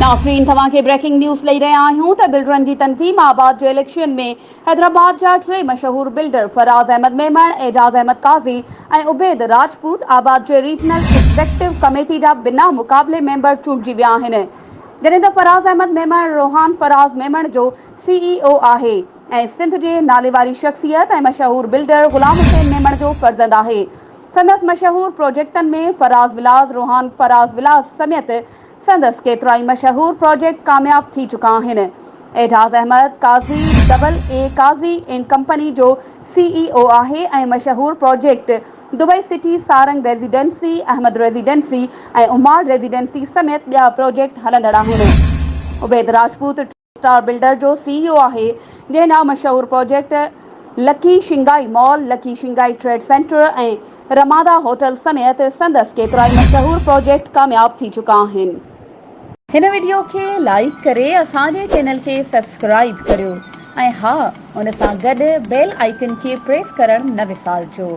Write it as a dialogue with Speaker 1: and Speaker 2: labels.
Speaker 1: नाज़रीन तव्हां खे ब्रेकिंग न्यूज़ लई रहिया आहियूं त बिल्डरनि जी तंज़ीम आबाद जे इलेक्शन में हैदराबाद जा टे मशहूर बिल्डर फराज़ अहमद मेमण, एजाज़ अहमद काज़ी ऐं उबैद राजपूत आबाद जे रीजनल एग्ज़ीक्यूटिव कमेटी जा बिना मुक़ाबले मेंबर चूंडिजी विया आहिनि। जॾहिं त फराज़ अहमद मेमण रोहान फराज़ मेमण जो CEO आहे ऐं सिंध जे नाले वारी शख़्सियत ऐं मशहूर बिल्डर ग़ुलाम हुसैन मेमण जो फर्ज़ंद आहे। संदसि मशहूर प्रोजेक्टनि में फराज़ विलास, रोहान फराज़ विलास समेत संदसि केतिरा ई मशहूर प्रोजेक्ट कामयाब थी चुका आहिनि। Ejaz Ahmed Qazi AA Qazi and company जो CEO आहे ऐं मशहूर project Dubai city Sarang residency, Ahmed residency ऐं उमार रेजिडेंसी समेत ॿिया प्रोजेक्ट हलंदड़ आहिनि। उबैद राजपूत स्टार बिल्डर जो CEO आहे, जंहिं जा मशहूर project lucky Shingai mall, lucky Shingai trade centre ऐं रमादा होटल समेत संदसि केतिरा ई मशहूर प्रोजेक्ट कामयाब थी चुका आहिनि। हिन वीडियो खे लाइक करे असांजे चैनल खे सब्सक्राइब करियो ऐं हा, उन सां गॾु बेल आइकन खे प्रेस करणु न विसारिजो।